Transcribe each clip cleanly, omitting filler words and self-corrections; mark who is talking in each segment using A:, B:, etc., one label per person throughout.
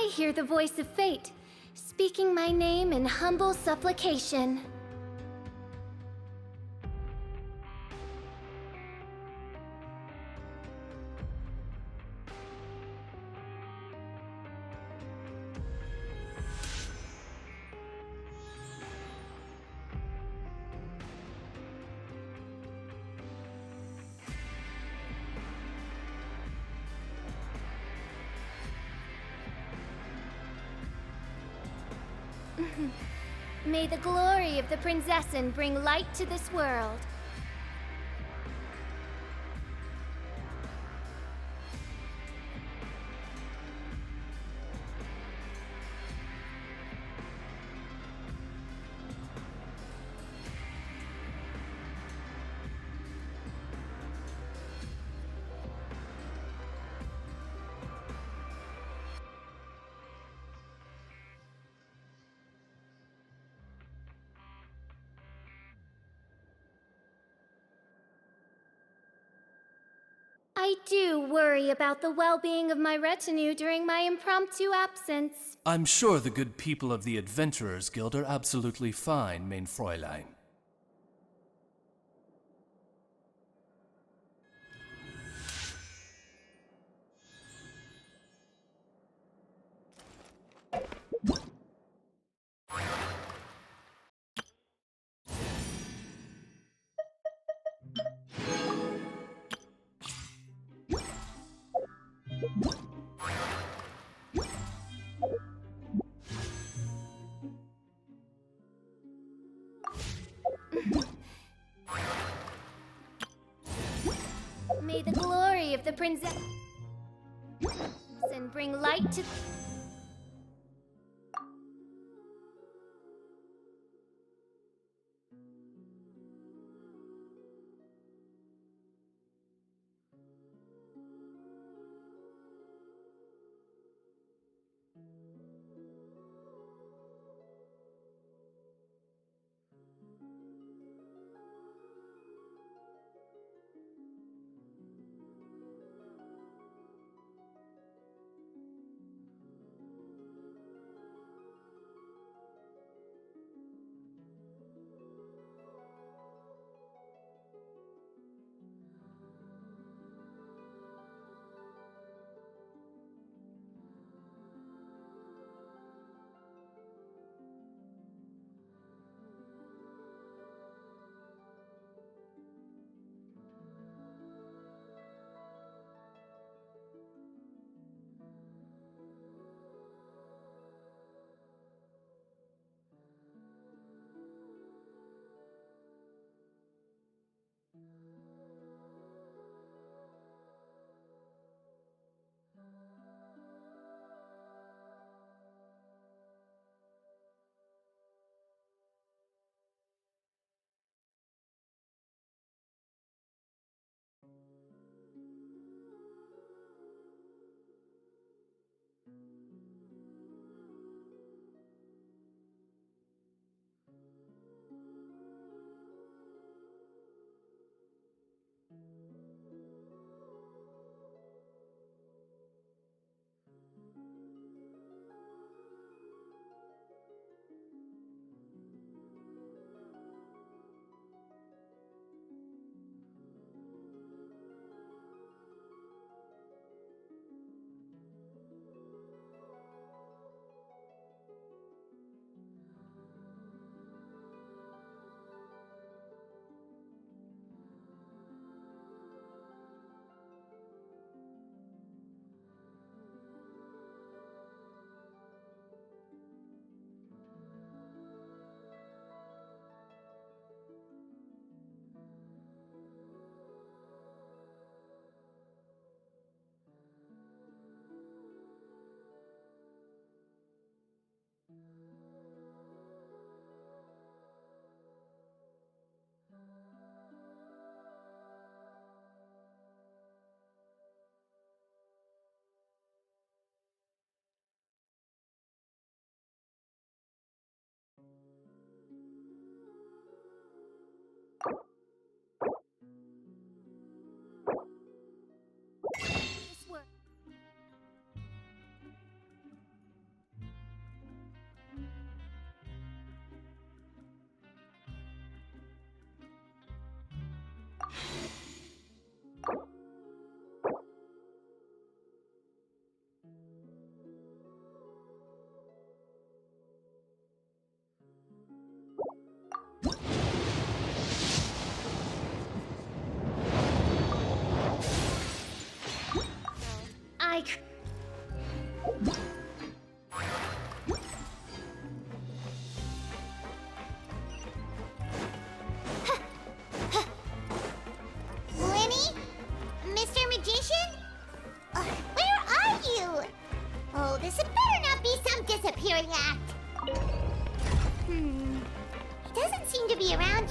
A: I hear the voice of fate, speaking my name in humble supplication. May the glory of the Prinzessin bring light to this world. I do worry about the well-being of my retinue during my impromptu absence.
B: I'm sure the good people of the Adventurers Guild are absolutely fine, mein Fräulein.
A: May the glory of the Prinzessin bring light to...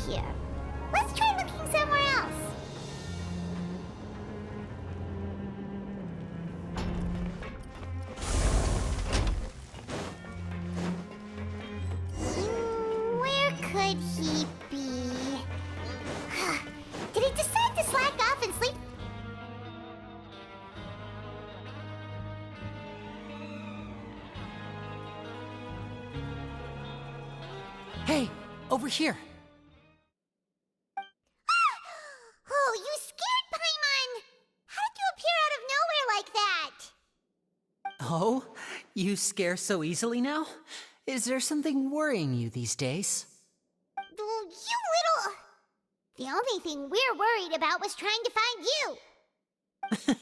C: here. Let's try looking somewhere else. Where could he be? Did he decide to slack off and sleep?
D: Hey, over here.
C: Oh, you scared Paimon! How did you appear out of nowhere like that?
D: Oh, you scare so easily now? Is there something worrying you these days?
C: You little... The only thing we're worried about was trying to find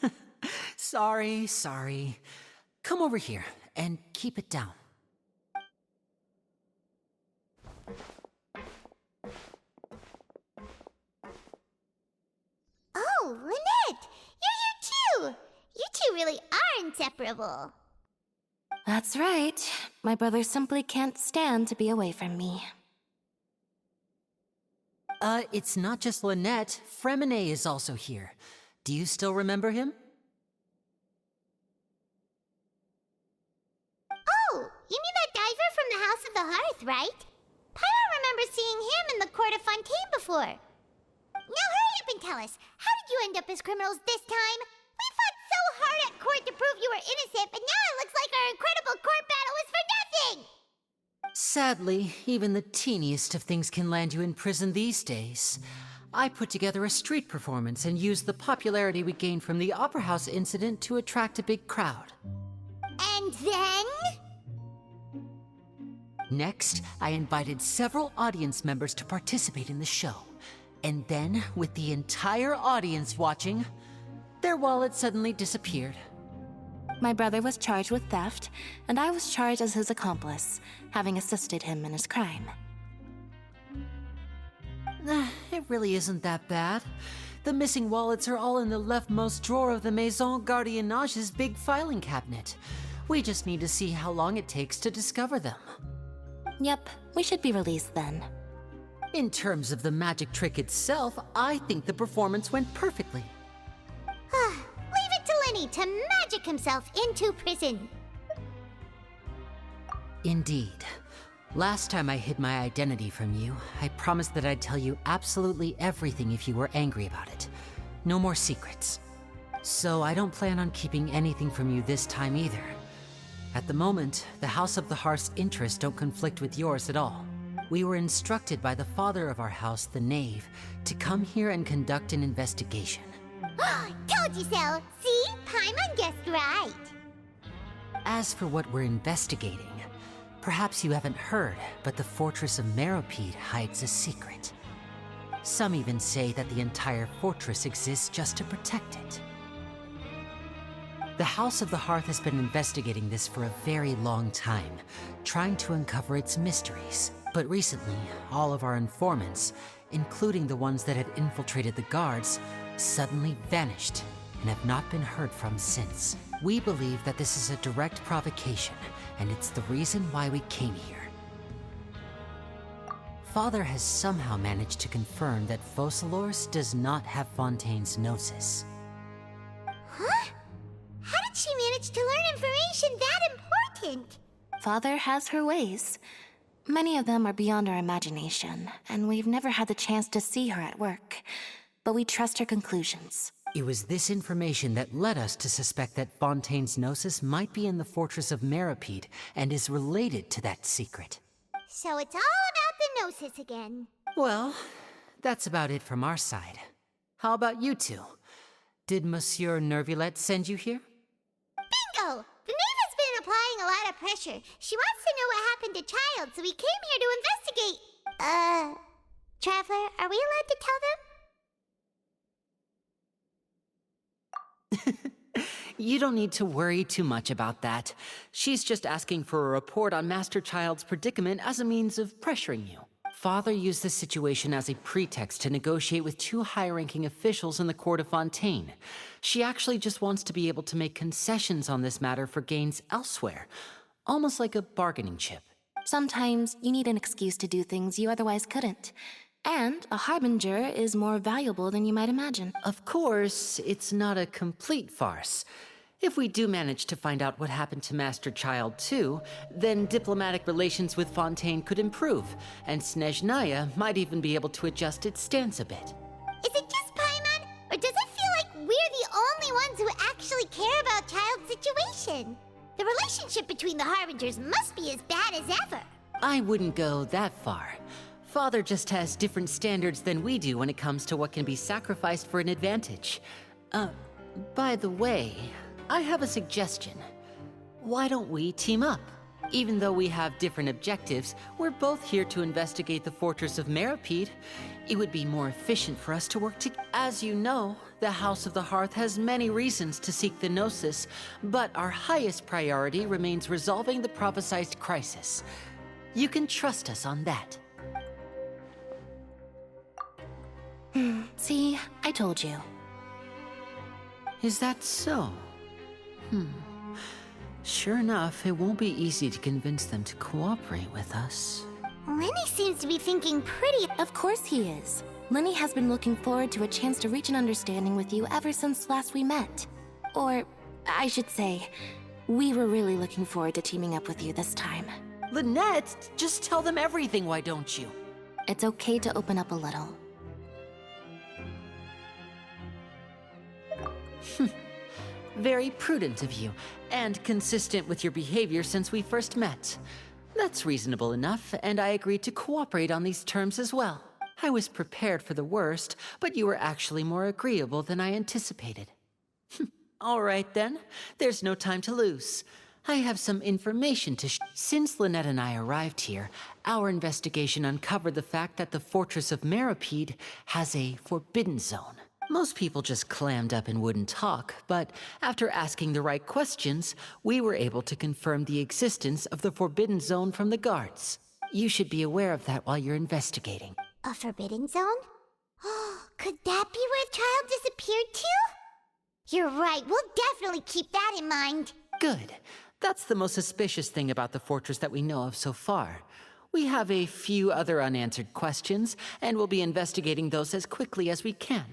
C: you.
D: Sorry. Come over here and keep it down.
C: Oh, Lynette! You're here too! You two really are inseparable.
E: That's right. My brother simply can't stand to be away from me.
D: It's not just Lynette. Fremine is also here. Do you still remember him?
C: Oh, you mean that diver from the House of the Hearth, right? Paimon remembers seeing him in the Court of Fontaine before. Now hurry up and tell us, how did you end up as criminals this time? We fought so hard at court to prove you were innocent, but now it looks like our incredible court battle was for nothing!
D: Sadly, even the teeniest of things can land you in prison these days. I put together a street performance and used the popularity we gained from the Opera House incident to attract a big crowd.
C: And then?
D: Next, I invited several audience members to participate in the show. And then, with the entire audience watching, their wallet suddenly disappeared.
E: My brother was charged with theft, and I was charged as his accomplice, having assisted him in his crime.
D: It really isn't that bad. The missing wallets are all in the leftmost drawer of the Maison Gardiennage's big filing cabinet. We just need to see how long it takes to discover them.
E: Yep, we should be released then.
D: In terms of the magic trick itself, I think the performance went perfectly.
C: Leave it to Lenny to magic himself into prison.
D: Indeed. Last time I hid my identity from you, I promised that I'd tell you absolutely everything if you were angry about it. No more secrets. So I don't plan on keeping anything from you this time either. At the moment, the House of the Hearth's interests don't conflict with yours at all. We were instructed by the father of our house, the Knave, to come here and conduct an investigation.
C: Told you so! See? Paimon guessed right.
D: As for what we're investigating, perhaps you haven't heard, but the fortress of Meropide hides a secret. Some even say that the entire fortress exists just to protect it. The House of the Hearth has been investigating this for a very long time, trying to uncover its mysteries. But recently, all of our informants, including the ones that had infiltrated the guards, suddenly vanished and have not been heard from since. We believe that this is a direct provocation, and it's the reason why we came here. Father has somehow managed to confirm that Focalors does not have Fontaine's Gnosis.
C: Huh? How did she manage to learn information that important?
E: Father has her ways. Many of them are beyond our imagination, and we've never had the chance to see her at work. But we trust her conclusions.
D: It was this information that led us to suspect that Fontaine's Gnosis might be in the fortress of Meropide and is related to that secret.
C: So it's all about the Gnosis again.
D: Well, that's about it from our side. How about you two? Did Monsieur Nervulette send you here?
C: Bingo! The Knave has been applying a lot of pressure. She wants to know what happened to Child, so we came here to investigate. Traveler, are we allowed to tell them?
D: You don't need to worry too much about that. She's just asking for a report on Master Child's predicament as a means of pressuring you. Father used this situation as a pretext to negotiate with two high-ranking officials in the court of Fontaine. She actually just wants to be able to make concessions on this matter for gains elsewhere, almost like a bargaining chip.
E: Sometimes you need an excuse to do things you otherwise couldn't. And a harbinger is more valuable than you might imagine.
D: Of course, it's not a complete farce. If we do manage to find out what happened to Master Child 2, then diplomatic relations with Fontaine could improve, and Snezhnaya might even be able to adjust its stance a bit.
C: Is it just Paimon, or does it feel like we're the only ones who actually care about Child's situation? The relationship between the Harbingers must be as bad as ever.
D: I wouldn't go that far. Father just has different standards than we do when it comes to what can be sacrificed for an advantage. By the way, I have a suggestion. Why don't we team up? Even though we have different objectives, we're both here to investigate the fortress of Meropide. It would be more efficient for us to work together. As you know, the House of the Hearth has many reasons to seek the Gnosis, but our highest priority remains resolving the prophesized crisis. You can trust us on that.
E: See, I told you.
D: Is that so? Sure enough, it won't be easy to convince them to cooperate with us.
C: Lenny seems to be thinking pretty.
E: Of course he is. Lenny has been looking forward to a chance to reach an understanding with you ever since last we met. Or, I should say, we were really looking forward to teaming up with you this time.
D: Lynette, just tell them everything, why don't you?
E: It's okay to open up a little.
D: Very prudent of you, and consistent with your behavior since we first met. That's reasonable enough, and I agreed to cooperate on these terms as well. I was prepared for the worst, but you were actually more agreeable than I anticipated. All right then, there's no time to lose. I have some information to Since Lynette and I arrived here, our investigation uncovered the fact that the Fortress of Meropide has a forbidden zone. Most people just clammed up and wouldn't talk, but after asking the right questions, we were able to confirm the existence of the Forbidden Zone from the guards. You should be aware of that while you're investigating.
C: A forbidden zone? Oh, could that be where Child disappeared to? You're right, we'll definitely keep that in mind.
D: Good. That's the most suspicious thing about the fortress that we know of so far. We have a few other unanswered questions, and we'll be investigating those as quickly as we can.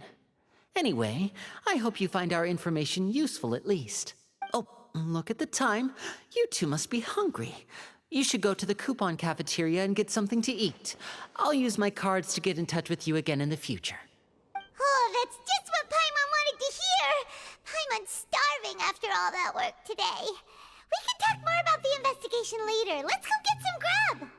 D: Anyway, I hope you find our information useful at least. Oh, look at the time. You two must be hungry. You should go to the coupon cafeteria and get something to eat. I'll use my cards to get in touch with you again in the future.
C: Oh, that's just what Paimon wanted to hear! Paimon's starving after all that work today. We can talk more about the investigation later. Let's go get some grub!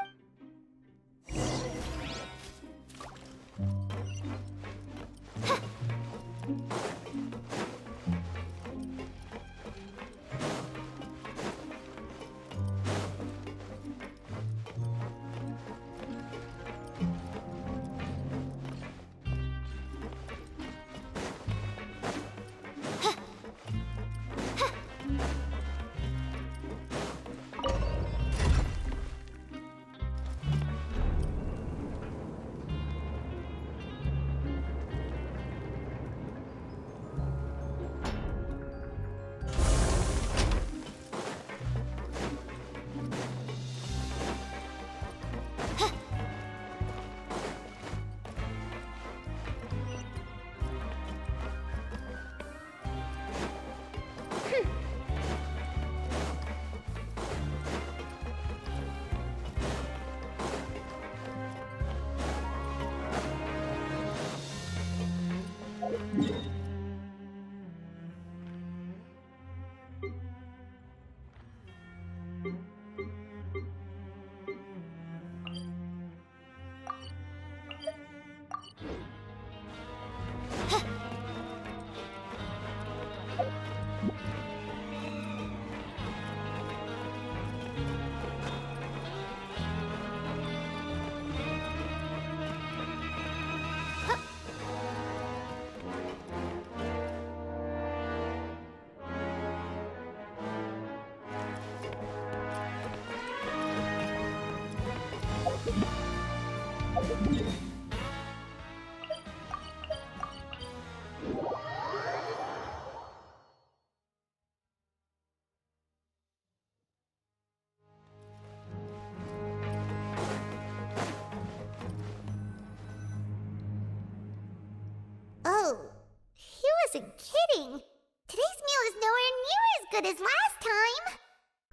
C: isn't kidding. Today's meal is nowhere near as good as last time.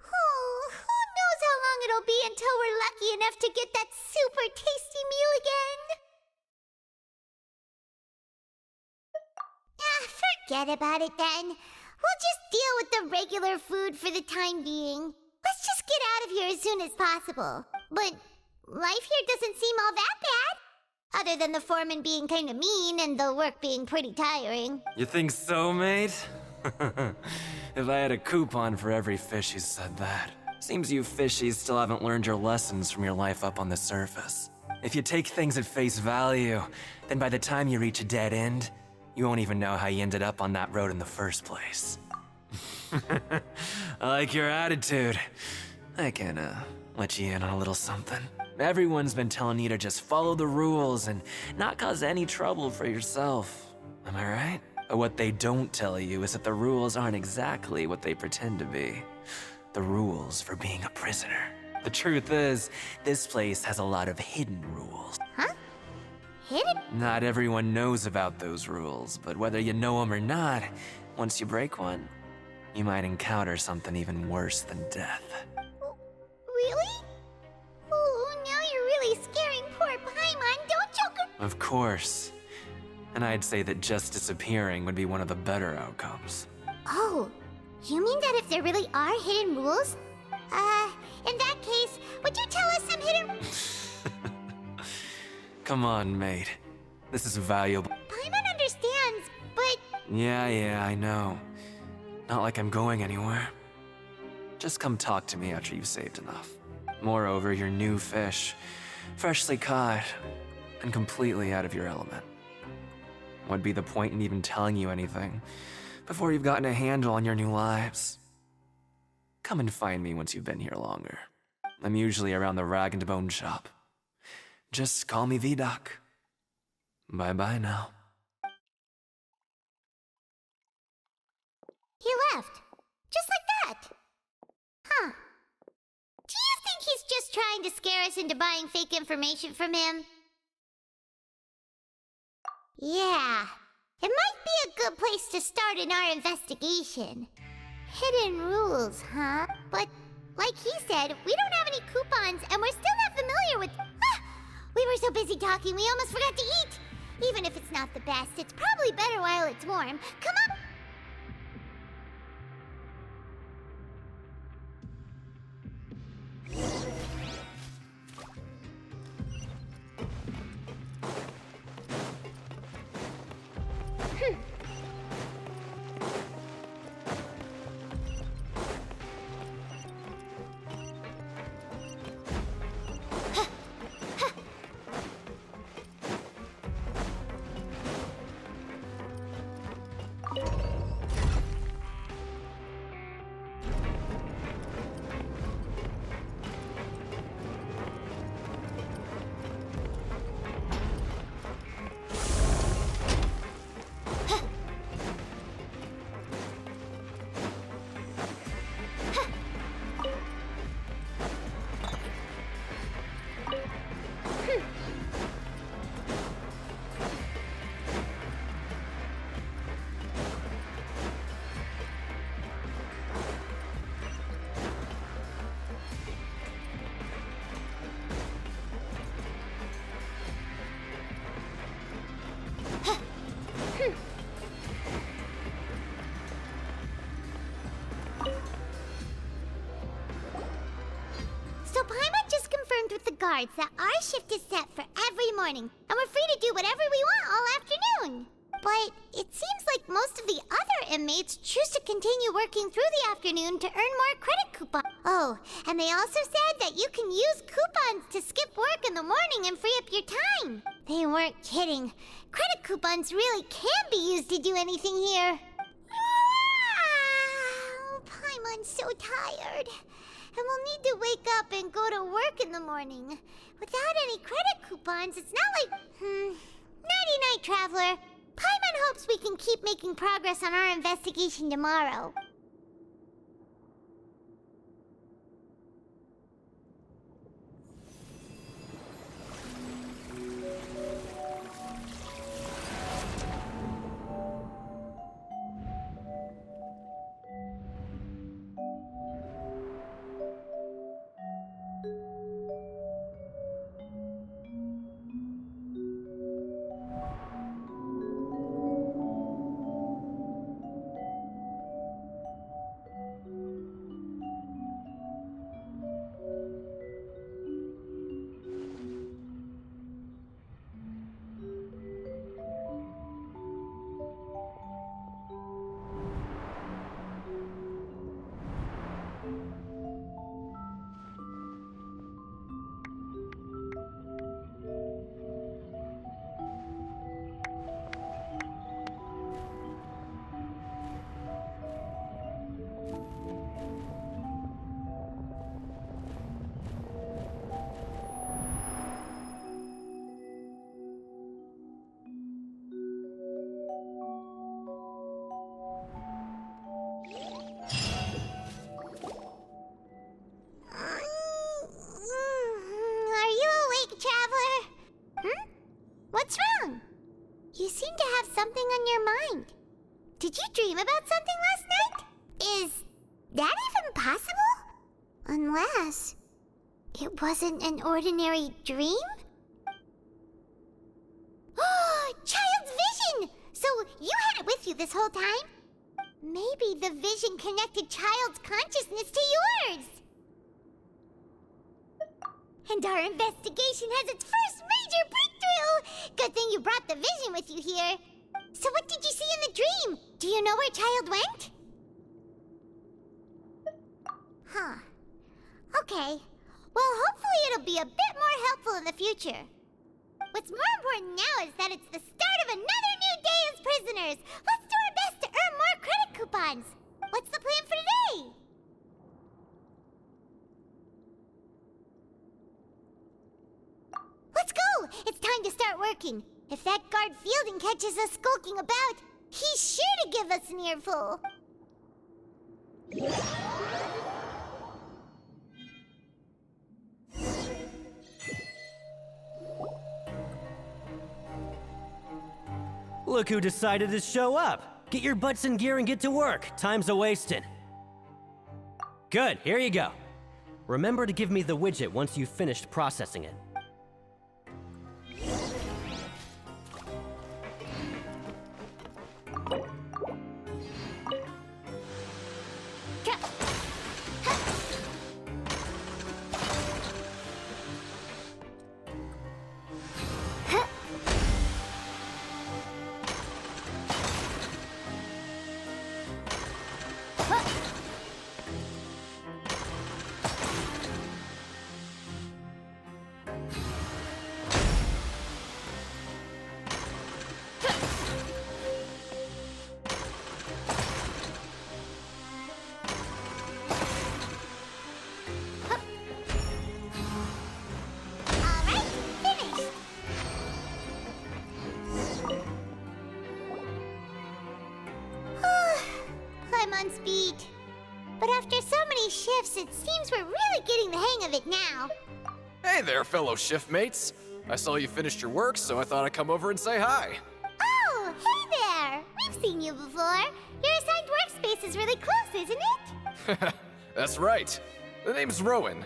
C: Oh, who knows how long it'll be until we're lucky enough to get that super tasty meal again. Forget about it then. We'll just deal with the regular food for the time being. Let's just get out of here as soon as possible. But life here doesn't seem all that bad. Other than the foreman being kinda mean and the work being pretty tiring.
F: You think so, mate? If I had a coupon for every fish who said that. Seems you fishies still haven't learned your lessons from your life up on the surface. If you take things at face value, then by the time you reach a dead end, you won't even know how you ended up on that road in the first place. I like your attitude. I can, let you in on a little something. Everyone's been telling you to just follow the rules and not cause any trouble for yourself. Am I right? But what they don't tell you is that the rules aren't exactly what they pretend to be. The rules for being a prisoner. The truth is, this place has a lot of hidden rules.
C: Huh? Hidden?
F: Not everyone knows about those rules, but whether you know them or not, once you break one, you might encounter something even worse than death.
C: Really? Oh, now you're really scaring poor Paimon, don't you?
F: Of course. And I'd say that just disappearing would be one of the better outcomes.
C: Oh, you mean that if there really are hidden rules? In that case, would you tell us some hidden...
F: Come on, mate. This is valuable.
C: Paimon understands, but...
F: Yeah, I know. Not like I'm going anywhere. Just come talk to me after you've saved enough. Moreover, you're new fish, freshly caught, and completely out of your element. What'd be the point in even telling you anything before you've gotten a handle on your new lives? Come and find me once you've been here longer. I'm usually around the rag and bone shop. Just call me V-Doc. Bye-bye now.
C: He left. Just like that. Huh. Do you think he's just trying to scare us into buying fake information from him? Yeah. It might be a good place to start in our investigation. Hidden rules, huh? But, like he said, we don't have any coupons and we're still not familiar with... We were so busy talking we almost forgot to eat. Even if it's not the best, it's probably better while it's warm. Come on! So Paimon just confirmed with the guards that our shift is set for every morning, and we're free to do whatever we want all afternoon. But it seems like most of the other inmates choose to continue working through the afternoon to earn more credit coupons. Oh, and they also said that you can use coupons to skip work in the morning and free up your time. They weren't kidding. Credit coupons really can be used to do anything here. Paimon's so tired. And we'll need to wake up and go to work in the morning. Without any credit coupons, it's not like... Nighty-night, Traveler. Paimon hopes we can keep making progress on our investigation tomorrow. You seem to have something on your mind. Did you dream about something last night? Is that even possible? Unless it wasn't an ordinary dream? Oh, Child's vision! So you had it with you this whole time? Maybe the vision connected Child's consciousness to yours. And our investigation has its first major breakthrough! Good thing you brought the vision with you here. So what did you see in the dream? Do you know where Child went? Huh. Okay. Well, hopefully it'll be a bit more helpful in the future. What's more important now is that it's the start of another new day as prisoners. Let's do our best to earn more credit coupons. What's the plan for today? Let's go! It's time to start working. If that guard Fielding catches us skulking about, he's sure to give us an earful.
G: Look who decided to show up. Get your butts in gear and get to work. Time's a-wasting. Good, here you go. Remember to give me the widget once you've finished processing it.
C: I'm on speed. But after so many shifts, it seems we're really getting the hang of it now.
H: Hey there, fellow shift mates. I saw you finished your work, so I thought I'd come over and say hi.
C: Oh, hey there! We've seen you before. Your assigned workspace is really close, isn't it?
H: That's right. The name's Rowan.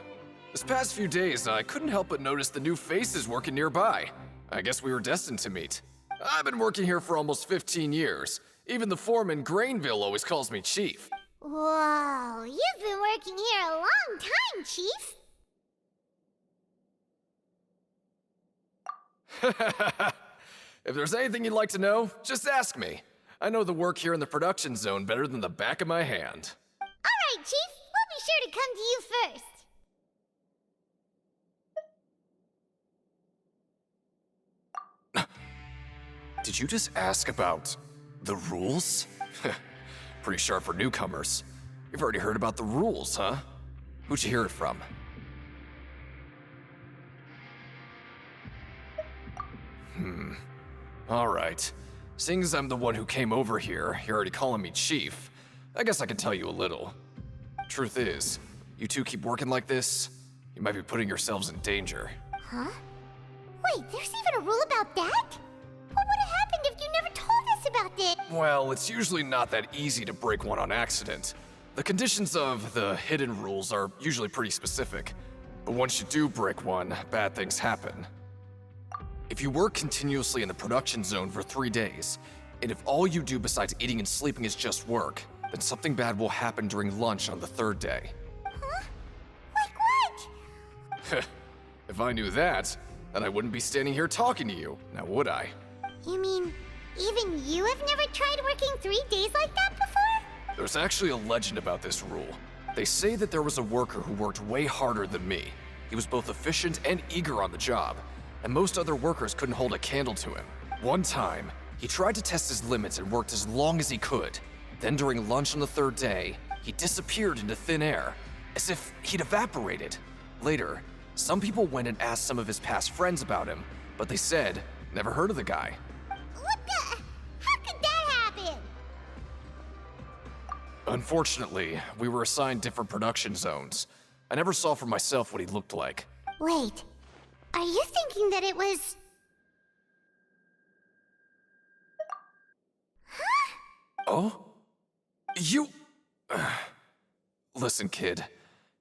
H: This past few days, I couldn't help but notice the new faces working nearby. I guess we were destined to meet. I've been working here for almost 15 years. Even the foreman, Grainville, always calls me Chief.
C: Whoa, you've been working here a long time, Chief.
H: If there's anything you'd like to know, just ask me. I know the work here in the production zone better than the back of my hand.
C: All right, Chief. We'll be sure to come to you first.
H: Did you just ask about the rules? Pretty sharp for newcomers. You've already heard about the rules, huh? Who'd you hear it from? Alright. Seeing as I'm the one who came over here, you're already calling me Chief. I guess I can tell you a little. Truth is, you two keep working like this, you might be putting yourselves in danger.
C: Huh? Wait, there's even a rule about that? What would have happened if you never told us about it?
H: Well, it's usually not that easy to break one on accident. The conditions of the hidden rules are usually pretty specific. But once you do break one, bad things happen. If you work continuously in the production zone for 3 days, and if all you do besides eating and sleeping is just work, then something bad will happen during lunch on the 3rd day.
C: Huh? Like what?
H: If I knew that, then I wouldn't be standing here talking to you, now would I?
C: You mean, even you have never tried working 3 days like that before?
H: There's actually a legend about this rule. They say that there was a worker who worked way harder than me. He was both efficient and eager on the job, and most other workers couldn't hold a candle to him. One time, he tried to test his limits and worked as long as he could. Then during lunch on the 3rd day, he disappeared into thin air, as if he'd evaporated. Later, some people went and asked some of his past friends about him, but they said, never heard of the guy.
C: What the? How could that happen?
H: Unfortunately, we were assigned different production zones. I never saw for myself what he looked like.
C: Wait, are you thinking that it was...
H: Oh? You... Listen, kid.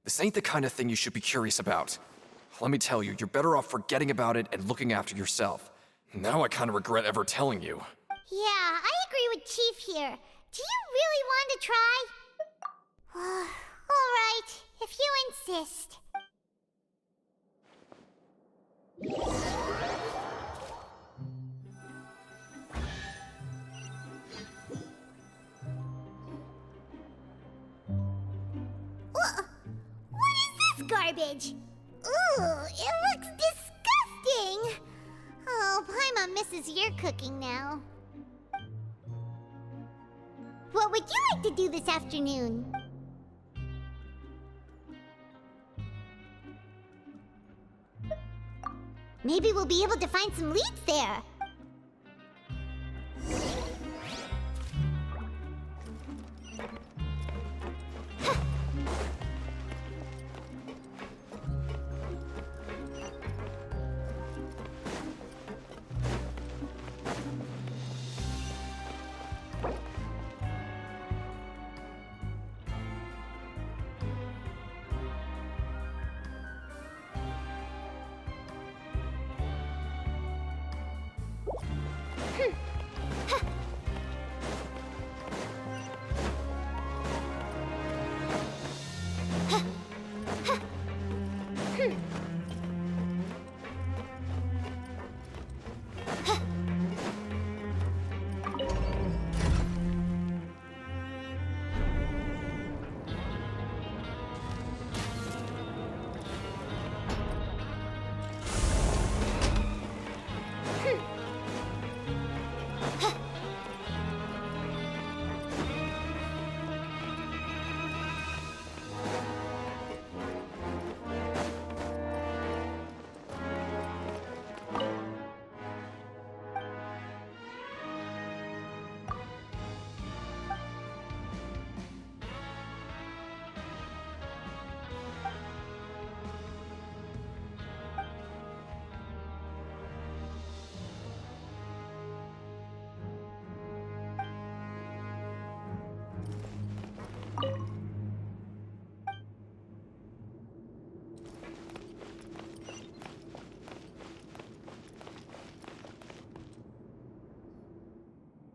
H: This ain't the kind of thing you should be curious about. Let me tell you, you're better off forgetting about it and looking after yourself. Now I kind of regret ever telling you.
C: Yeah, I agree with Chief here. Do you really want to try? All right, if you insist. What is this garbage? Ooh, it looks disgusting! Oh, Paimon misses your cooking now. What would you like to do this afternoon? Maybe we'll be able to find some leads there.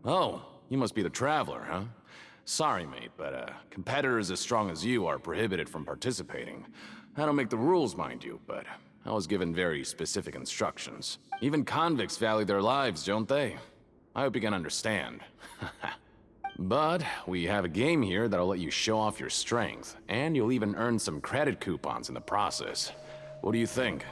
I: Oh, you must be the Traveler, huh? Sorry, mate, but competitors as strong as you are prohibited from participating. I don't make the rules, mind you, but I was given very specific instructions. Even convicts value their lives, don't they? I hope you can understand. But we have a game here that'll let you show off your strength, and you'll even earn some credit coupons in the process. What do you think?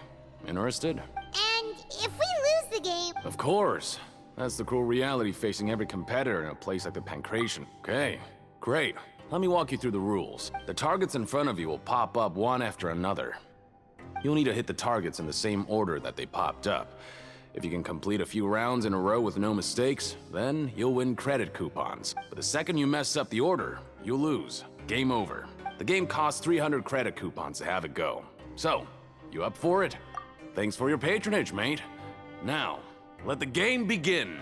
I: Interested?
C: And if we lose the game...
I: Of course. That's the cruel reality facing every competitor in a place like the Pancration. Okay, great. Let me walk you through the rules. The targets in front of you will pop up one after another. You'll need to hit the targets in the same order that they popped up. If you can complete a few rounds in a row with no mistakes, then you'll win credit coupons. But the second you mess up the order, you'll lose. Game over. The game costs 300 credit coupons to have it go. So, you up for it? Thanks for your patronage, mate. Now, let the game begin!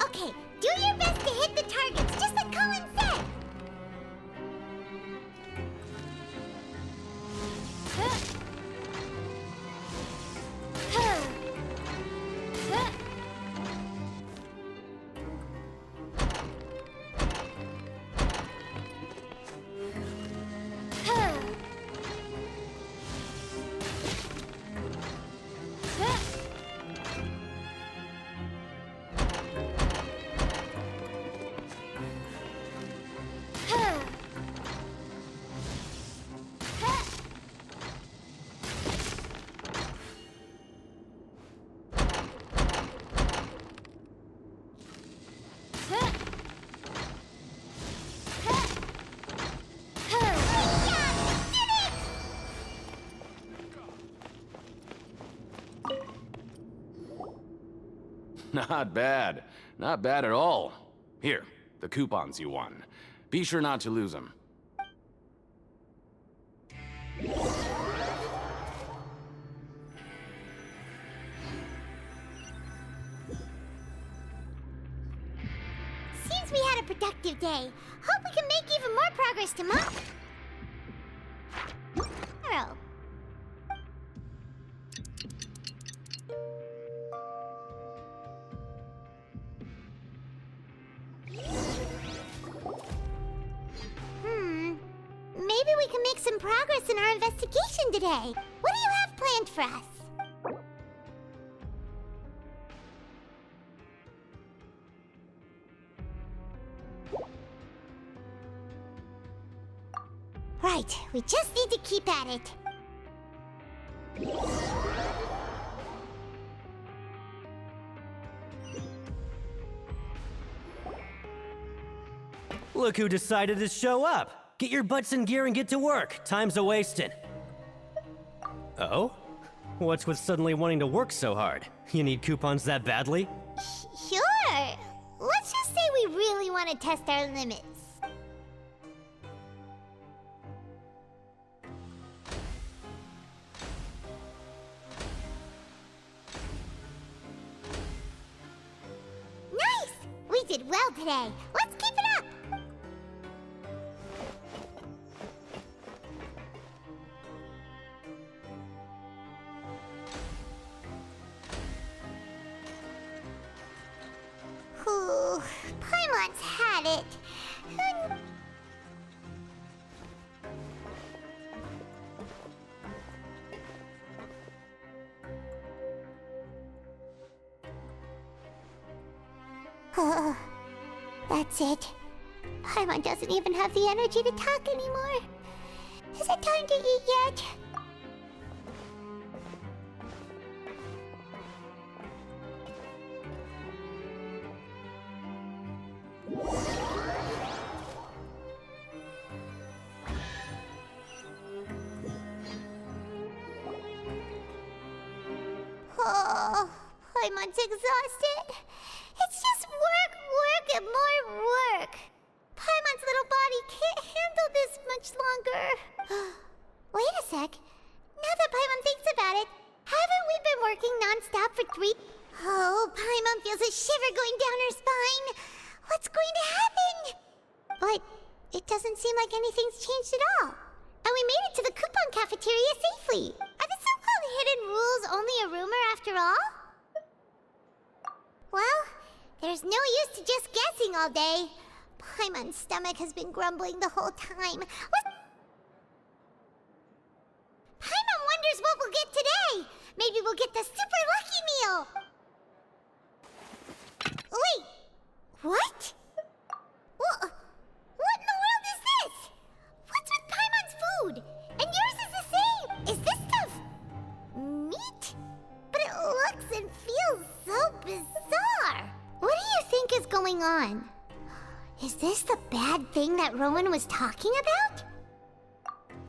C: Okay, do your best to hit the targets, just like Colin said!
I: Not bad. Not bad at all. Here, the coupons you won. Be sure not to lose them.
C: Seems we had a productive day. Hope we can make even more progress tomorrow. Maybe we can make some progress in our investigation today. What do you have planned for us? Right, we just need to keep at it.
G: Look who decided to show up! Get your butts in gear and get to work. Time's a-wasting. Oh? What's with suddenly wanting to work so hard? You need coupons that badly?
C: Sure. Let's just say we really want to test our limits. Nice! We did well today. Let's keep it up! Ooh, Paimon's had it. That's it. Paimon doesn't even have the energy to talk anymore. Is it time to eat yet? Oh, Paimon's exhausted. It's just work, and more work. Paimon's little body can't handle this much longer. Wait a sec. Now that Paimon thinks about it, haven't we been working non-stop for 3... Oh, Paimon feels a shiver going down her spine. What's going to happen? But it doesn't seem like anything's changed at all. And we made it to the coupon cafeteria safely. Are the so-called hidden rules only a rumor after all? Well, there's no use to just guessing all day. Paimon's stomach has been grumbling the whole time. Paimon wonders what we'll get today. Maybe we'll get the super lucky meal. Wait, what? What in the world is this? What's with Paimon's food? And yours is the same. Is this stuff meat? But it looks and feels so bizarre. What do you think is going on? Is this the bad thing that Rowan was talking about?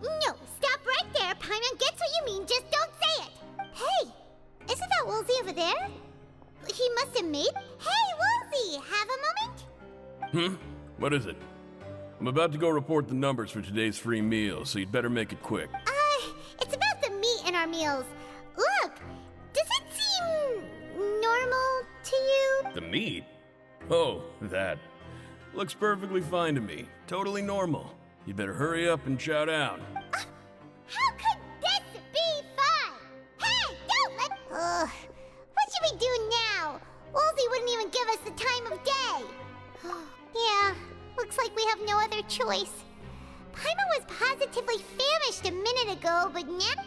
C: No, stop right there. Paimon gets what you mean, just don't say it. Hey, isn't that Woolsey over there? He must have made... Hey, Woolsey, have a moment?
J: What is it? I'm about to go report the numbers for today's free meal, so you'd better make it quick.
C: It's about the meat in our meals. Look, does it seem normal to you?
J: The meat? Oh, that. Looks perfectly fine to me. Totally normal. You better hurry up and chow down.
C: How could this be fun? Hey, don't let... what should we do now? Woolsey wouldn't even give us the time of day. Yeah, looks like we have no other choice. Paimon was positively famished a minute ago, but now...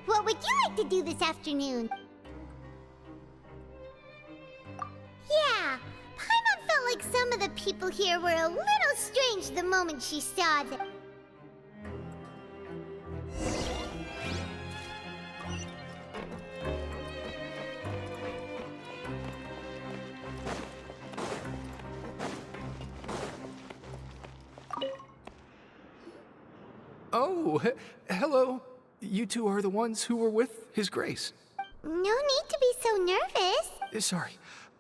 C: What would you like to do this afternoon? Yeah, Paimon felt like some of the people here were a little strange the moment she saw them.
K: Oh, hello. you two are the ones who were with His Grace.
C: No need to be so nervous.
K: Sorry,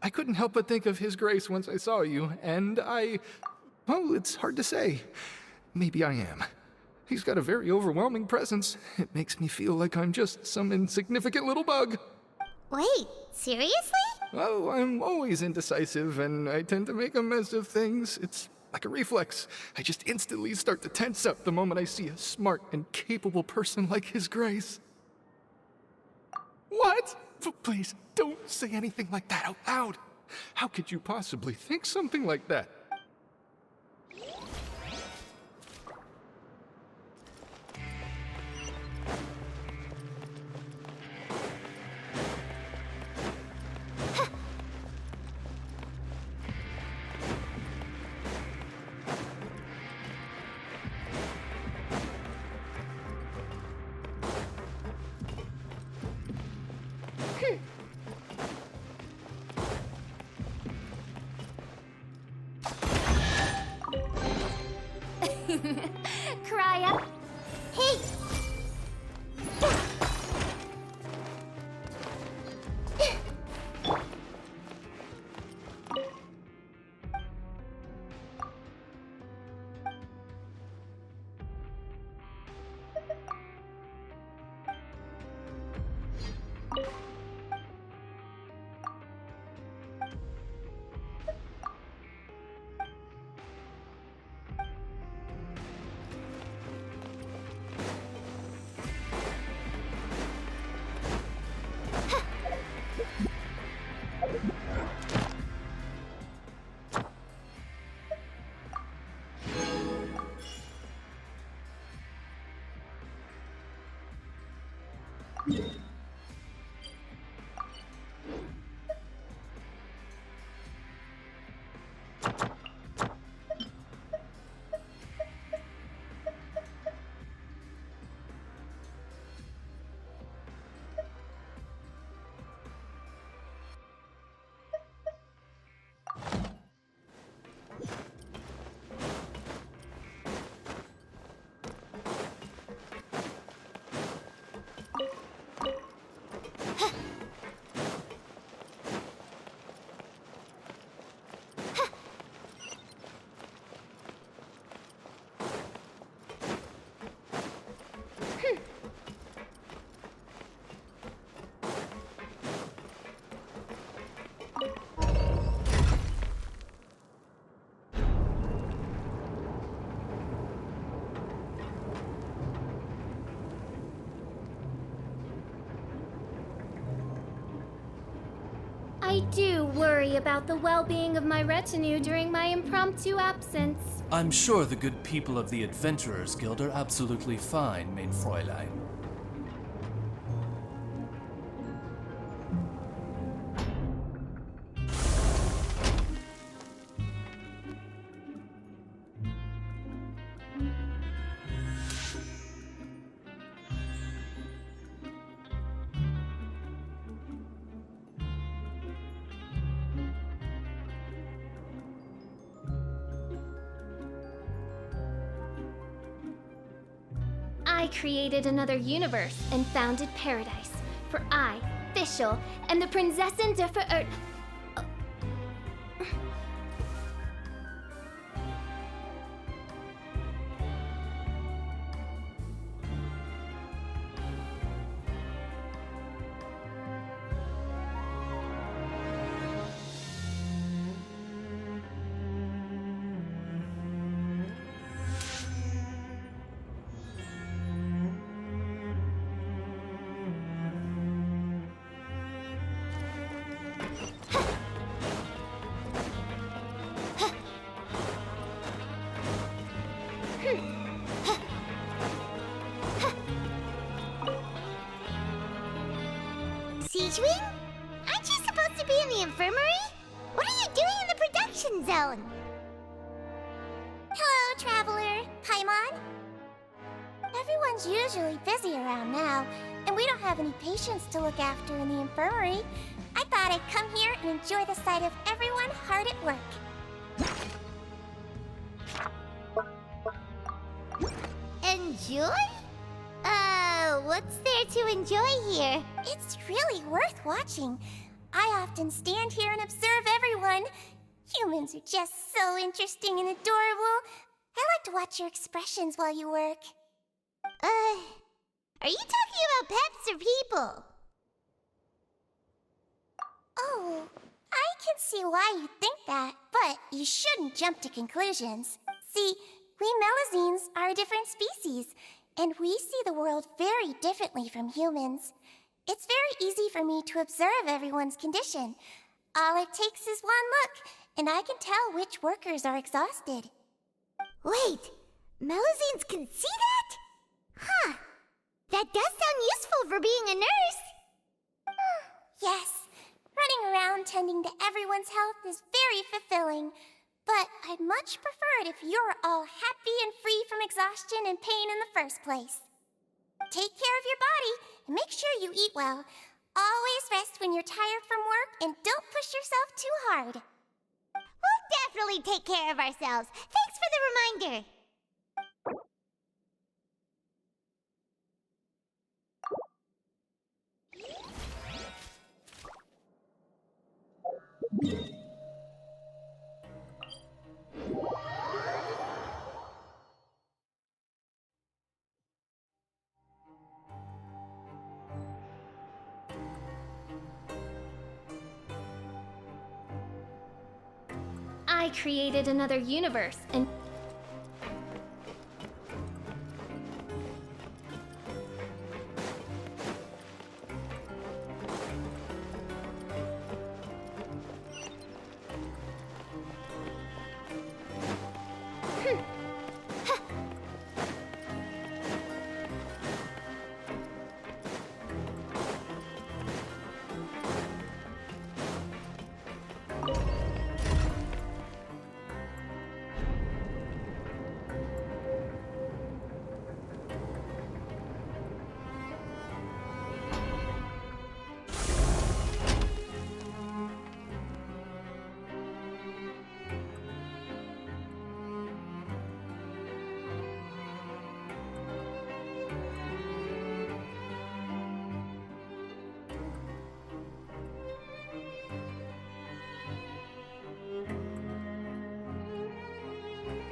K: I couldn't help but think of His Grace once I saw you, and well, it's hard to say. Maybe I am. He's got a very overwhelming presence. It makes me feel like I'm just some insignificant little bug.
C: Wait, seriously?
K: Oh, I'm always indecisive, and I tend to make a mess of things. It's like a reflex. I just instantly start to tense up the moment I see a smart and capable person like His Grace. What? Please, don't say anything like that out loud. How could you possibly think something like that?
A: Cry up.
C: Hey!
A: I do worry about the well-being of my retinue during my impromptu absence.
B: I'm sure the good people of the Adventurers Guild are absolutely fine, mein Fräulein.
A: I created another universe and founded paradise. For I, Fischl, and the Prinzessin der Verirrten.
C: Siege Wing? Aren't you supposed to be in the infirmary? What are you doing in the production zone? Hello, Traveler. Paimon? Everyone's usually busy around now, and we don't have any patients to look after in the infirmary. I thought I'd come here and enjoy the sight of everyone hard at work. Enjoy? what's there to enjoy here?
L: It's really worth watching. I often stand here and observe everyone. Humans are just so interesting and adorable. I like to watch your expressions while you work.
C: Are you talking about pets or people?
L: Oh, I can see why you think that, but you shouldn't jump to conclusions. See, we Melazines are a different species, and we see the world very differently from humans. It's very easy for me to observe everyone's condition. All it takes is one look, and I can tell which workers are exhausted.
C: Wait, Melazines can see that? Huh. That does sound useful for being a nurse.
L: Yes, running around tending to everyone's health is very fulfilling. But I'd much prefer it if you're all happy and free from exhaustion and pain in the first place. Take care of your body and make sure you eat well. Always rest when you're tired from work and don't push yourself too hard.
C: We'll definitely take care of ourselves. Thanks for the reminder.
A: I created another universe and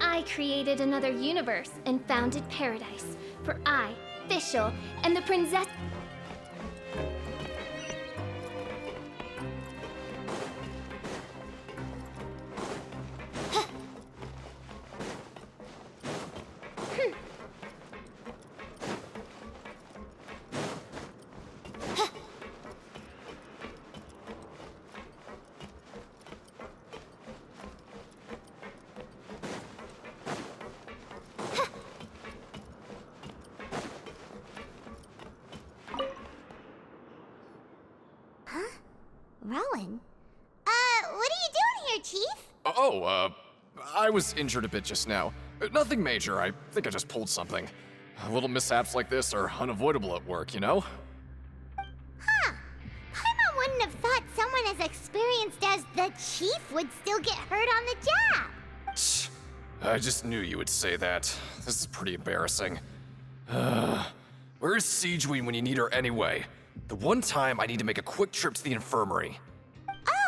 A: I created another universe and founded paradise. For I, Fischl, and the princess...
C: Rowan? What are you doing here, Chief?
H: I was injured a bit just now. Nothing major, I think I just pulled something. Little mishaps like this are unavoidable at work, you know?
C: Huh. Paimon wouldn't have thought someone as experienced as the Chief would still get hurt on the job.
H: I just knew you would say that. This is pretty embarrassing. Where is Siegeween when you need her anyway? The one time I need to make a quick trip to the infirmary.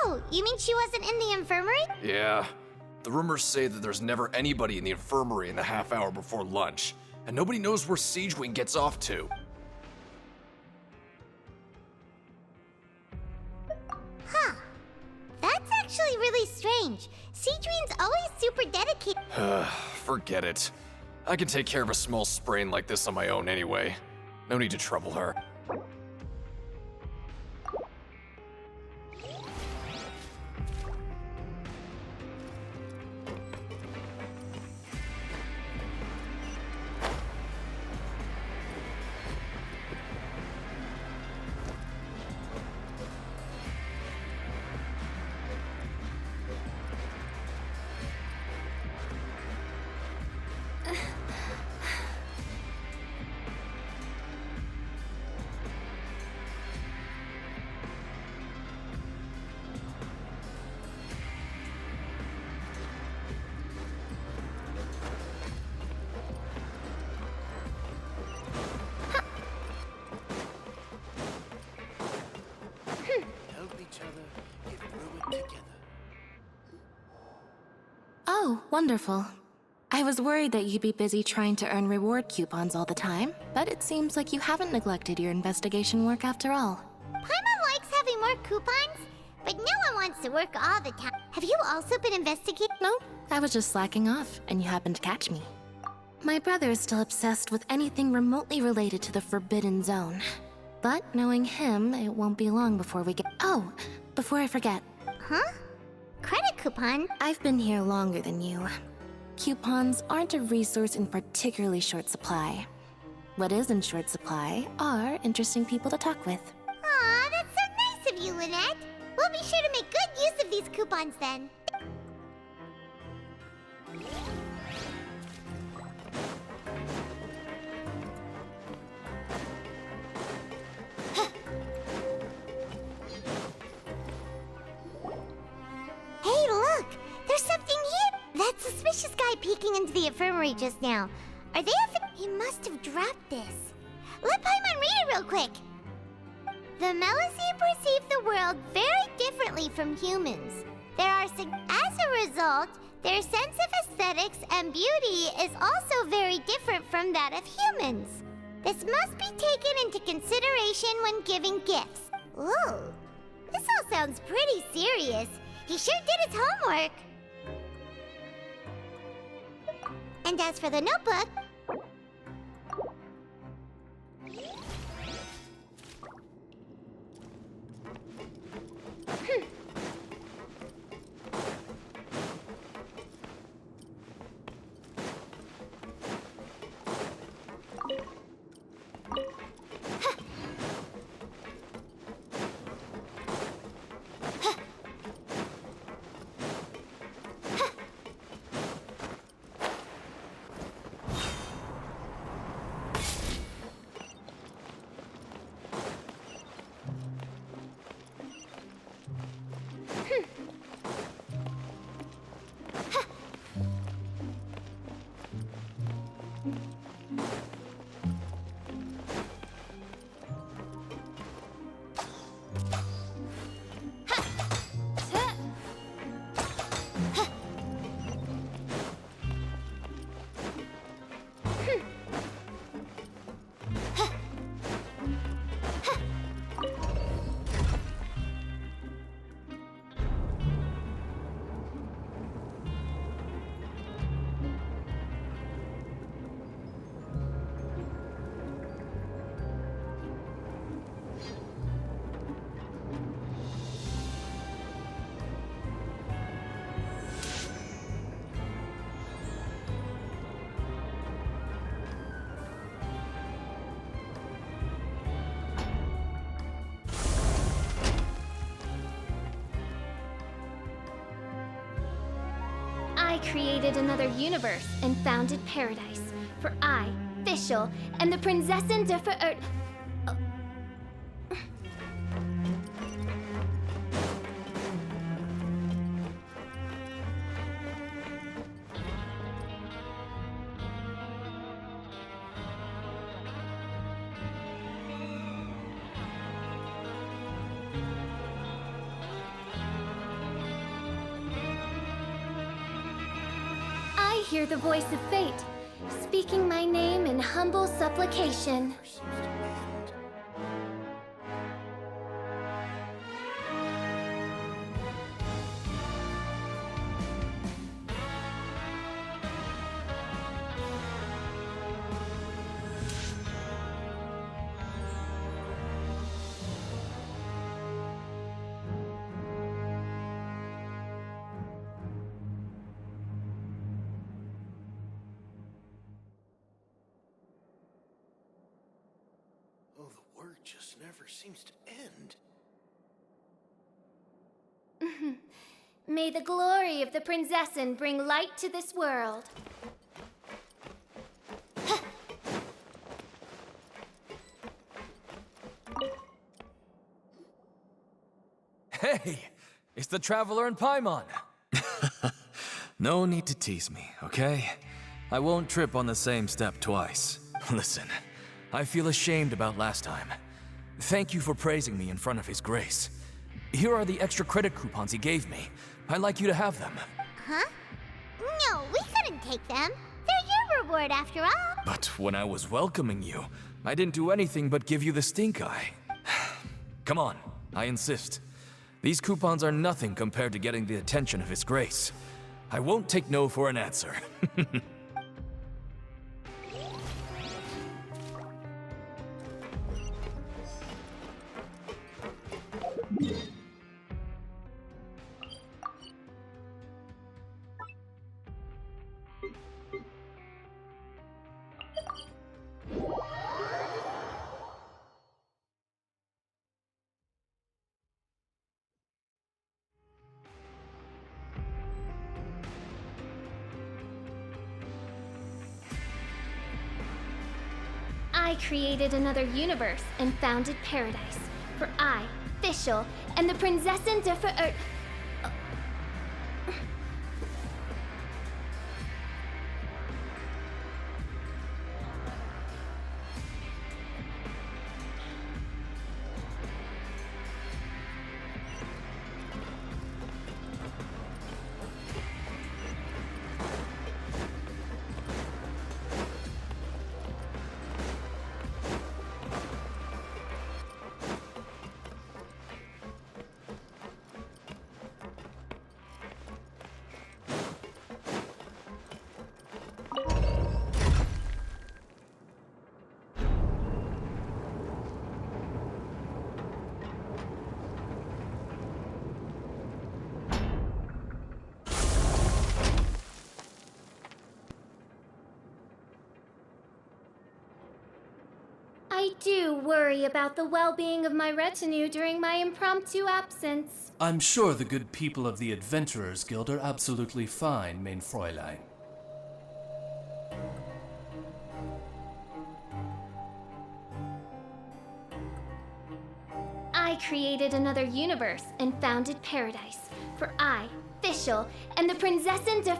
C: Oh, you mean she wasn't in the infirmary?
H: Yeah. The rumors say that there's never anybody in the infirmary in the half hour before lunch, and nobody knows where Siegeween gets off to.
C: Huh. That's actually really strange. Siegeween's always super dedicated.
H: Forget it. I can take care of a small sprain like this on my own anyway. No need to trouble her.
E: wonderful. I was worried that you'd be busy trying to earn reward coupons all the time, but it seems like you haven't neglected your investigation work after all.
C: Paimon likes having more coupons, but no one wants to work all the time. Have you also been investigating?
E: No, I was just slacking off, and you happened to catch me. My brother is still obsessed with anything remotely related to the Forbidden Zone. But knowing him, it won't be long before we get— Oh, before I forget.
C: Huh? Credit coupon?
E: I've been here longer than you. Coupons aren't a resource in particularly short supply. What is in short supply are interesting people to talk with.
C: Aw, that's so nice of you, Lynette. We'll be sure to make good use of these coupons then. Hey, look! There's something here! That suspicious guy peeking into the infirmary just now. Are they He must have dropped this. Let Paimon read it real quick! The Melusine perceive the world very differently from humans. As a result, their sense of aesthetics and beauty is also very different from that of humans. This must be taken into consideration when giving gifts. Ooh, this all sounds pretty serious. He sure did his homework. And as for the notebook... I created another universe and founded paradise. For I, Fischl, and the Prinzessin der Verirrt... I hear the voice of fate, speaking my name in humble supplication.
J: Oh, the work just never seems to end.
A: May the glory of the Prinzessin bring light to this world.
M: Hey, it's the Traveler and Paimon. No need to tease me, okay? I won't trip on the same step twice. Listen, I feel ashamed about last time. Thank you for praising me in front of His Grace. Here are the extra credit coupons he gave me. I'd like you to have them.
C: Huh? No, take them. They're your reward after all.
M: But when I was welcoming you, I didn't do anything but give you the stink eye. Come on, I insist. These coupons are nothing compared to getting the attention of His Grace. I won't take no for an answer.
A: I created another universe and founded paradise. For I, Fischl, and the Prinzessin der I do worry about the well-being of my retinue during my impromptu absence.
B: I'm sure the good people of the Adventurers Guild are absolutely fine, mein Fräulein.
A: I created another universe and founded paradise. For I, Fischl, and the Prinzessin der